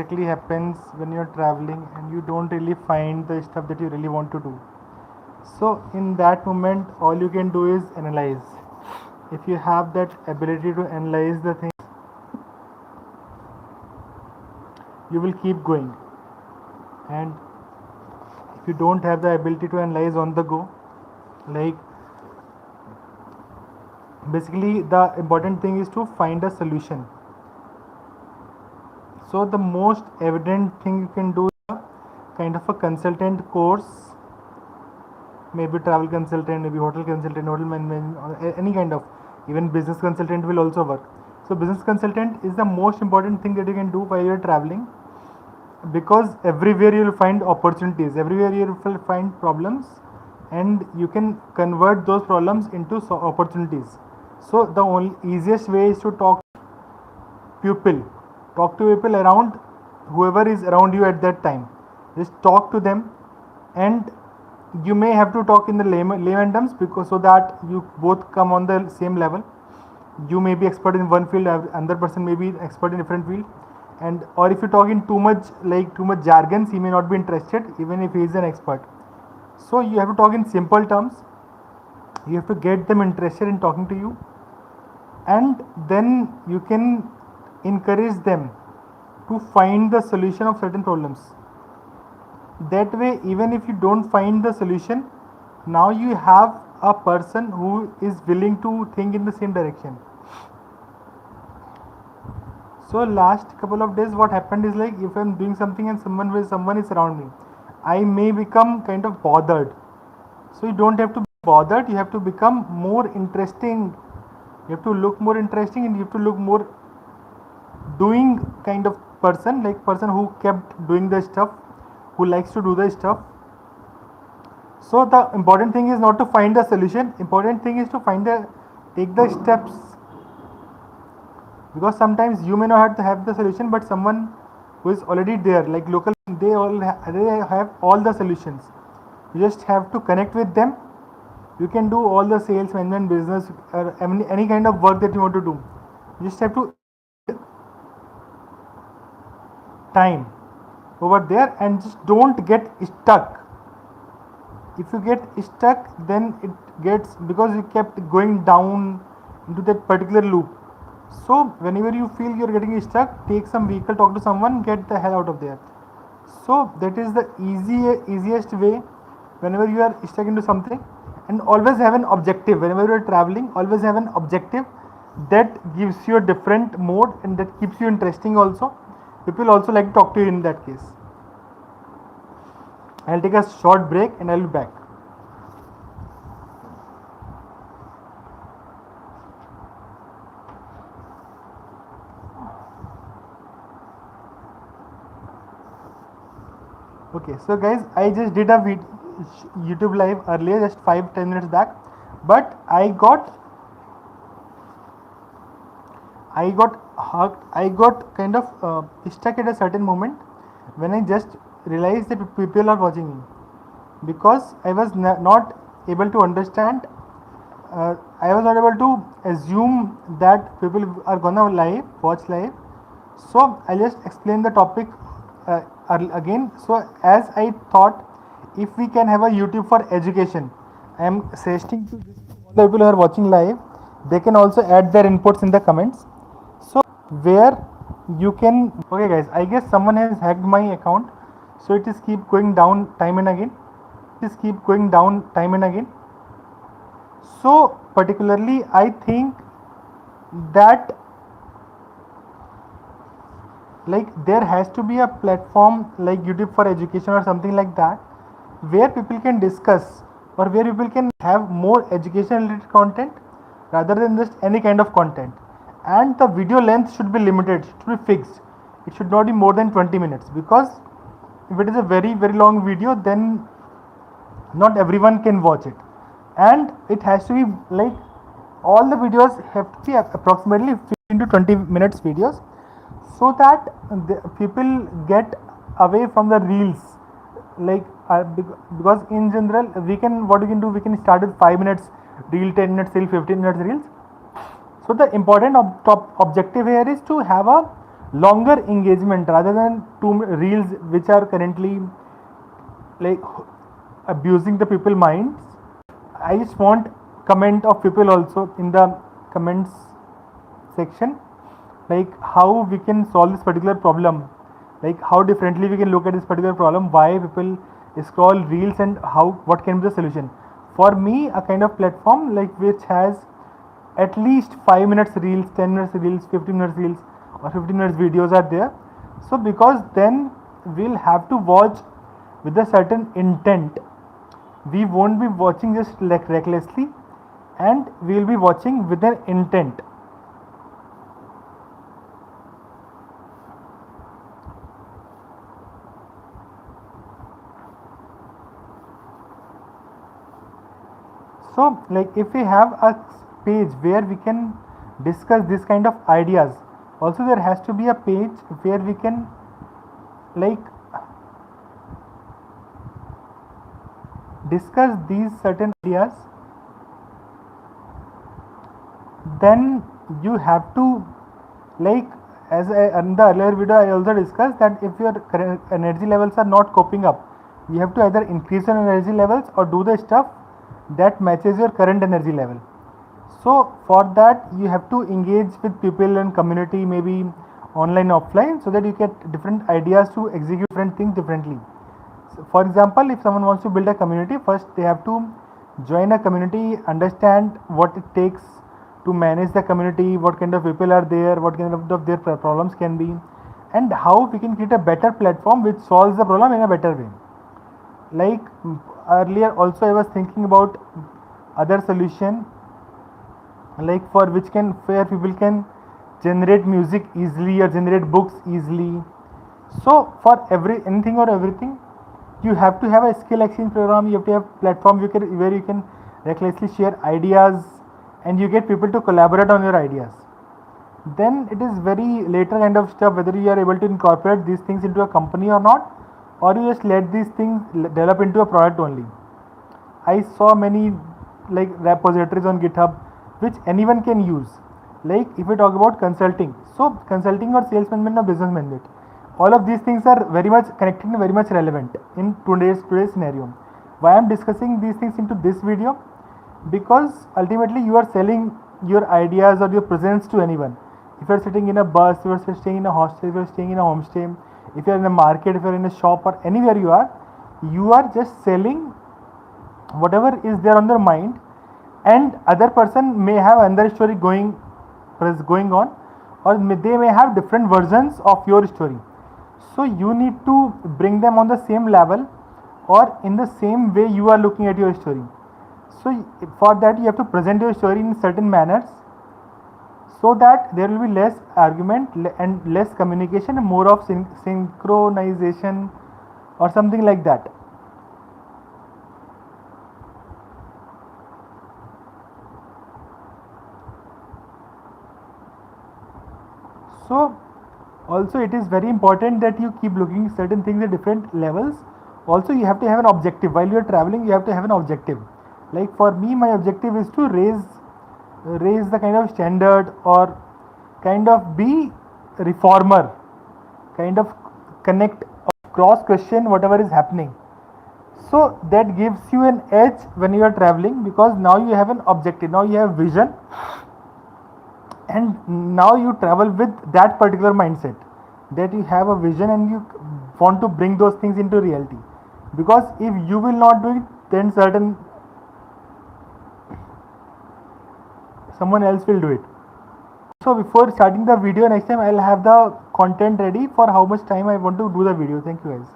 exactly happens when you're traveling and you don't really find the stuff that you really want to do. So in that moment all you can do is analyze. If you have that ability to analyze the things, you will keep going. And if you don't have the ability to analyze on the go, like basically the important thing is to find a solution. So the most evident thing you can do is a kind of a consultant course, maybe travel consultant, maybe hotel consultant, hotel management, or any kind of, even business consultant will also work. So business consultant is the most important thing that you can do while you're traveling, because everywhere you will find opportunities, everywhere you will find problems, and you can convert those problems into opportunities. So the only easiest way is to people talk to people around, whoever is around you at that time. Just talk to them, and you may have to talk in the layman terms, because so that you both come on the same level. You may be expert in one field, another person may be expert in different field, and or if you talk in too much jargons, he may not be interested even if he is an expert. So you have to talk in simple terms, you have to get them interested in talking to you, and then you can encourage them to find the solution of certain problems. That way, even if you don't find the solution, now you have a person who is willing to think in the same direction. So last couple of days what happened is, like, if I'm doing something and someone is around me, I may become kind of bothered. So you don't have to be bothered, you have to become more interesting, you have to look more interesting, and you have to look more doing kind of person, like person who kept doing the stuff, who likes to do the stuff. So the important thing is not to find the solution, important thing is to take the steps, because sometimes you may not have the solution, but someone who is already there, like local, they have all the solutions. You just have to connect with them. You can do all the sales, management, business, or any kind of work that you want to do. You just have to time over there, and just don't get stuck. If you get stuck, then it gets, because you kept going down into that particular loop. So whenever you feel you're getting stuck, take some vehicle, talk to someone, get the hell out of there. So that is the easiest way whenever you are stuck into something. And always have an objective. Whenever you are traveling, always have an objective that gives you a different mode, and that keeps you interesting also. People also like to talk to you in that case. I'll take a short break and I'll be back. Okay, so guys, I just did a YouTube live earlier, just 5-10 minutes back, but I got kind of stuck at a certain moment when I just realized that people are watching me, because I was not able to understand, I was not able to assume that people are gonna watch live. So I just explain the topic again. So as I thought, if we can have a YouTube for education, I am suggesting to all the people who are watching live, they can also add their inputs in the comments. So where you can, okay guys, I guess someone has hacked my account, so it is keep going down time and again. So particularly I think that, like, there has to be a platform like YouTube for education or something like that, where people can discuss, or where people can have more education related content rather than just any kind of content. And the video length should be limited, should be fixed. It should not be more than 20 minutes, because if it is a very long video, then not everyone can watch it. And it has to be like, all the videos have to be approximately 15 to 20 minutes videos, so that the people get away from the reels, like because in general we can start with 5 minutes reel, 10 minutes reel, 15 minutes reels. So the important objective here is to have a longer engagement rather than reels which are currently like abusing the people minds. I just want comment of people also in the comments section, like how we can solve this particular problem, like how differently we can look at this particular problem, why people scroll reels, and how what can be the solution. For me, a kind of platform like which has at least 5 minutes reels, 10 minutes reels, 15 minutes reels, or 15 minutes videos are there. So because then we'll have to watch with a certain intent. We won't be watching just like recklessly, and we will be watching with an intent. So like if we have a page where we can discuss this kind of ideas, also there has to be a page where we can like discuss these certain ideas. Then you have to, like as in the earlier video I also discussed that if your current energy levels are not coping up, you have to either increase your energy levels or do the stuff that matches your current energy level. So for that you have to engage with people and community, maybe online, offline, so that you get different ideas to execute different things differently. So for example, if someone wants to build a community, first they have to join a community, understand what it takes to manage the community, what kind of people are there, what kind of their problems can be, and how we can create a better platform which solves the problem in a better way. Like earlier also I was thinking about other solution, like for which can where people can generate music easily or generate books easily. So for anything or everything, you have to have a skill exchange program, you have to have platform where you can recklessly share ideas and you get people to collaborate on your ideas. Then it is very later kind of stuff whether you are able to incorporate these things into a company or not, or you just let these things develop into a product only. I saw many like repositories on GitHub which anyone can use. Like if we talk about consulting, so consulting or sales management or business management, all of these things are very much connected and very much relevant in today's scenario. Why I am discussing these things into this video? Because ultimately you are selling your ideas or your presence to anyone. If you are sitting in a bus, if you are staying in a hostel, if you are staying in a homestay, if you are in a market, if you are in a shop, or anywhere you are just selling whatever is there on their mind, and other person may have another story going on, or they may have different versions of your story. So you need to bring them on the same level or in the same way you are looking at your story. So for that you have to present your story in certain manners, so that there will be less argument and less communication and more of synchronization or something like that. So also it is very important that you keep looking certain things at different levels. Also you have to have an objective while you are traveling. You have to have an objective. Like for me, my objective is to raise the kind of standard, or kind of be reformer, kind of connect or cross question whatever is happening. So that gives you an edge when you are traveling, because now you have an objective, now you have vision, and now you travel with that particular mindset, that you have a vision and you want to bring those things into reality. Because if you will not do it, then someone else will do it. So before starting the video next time, I'll have the content ready for how much time I want to do the video. Thank you guys.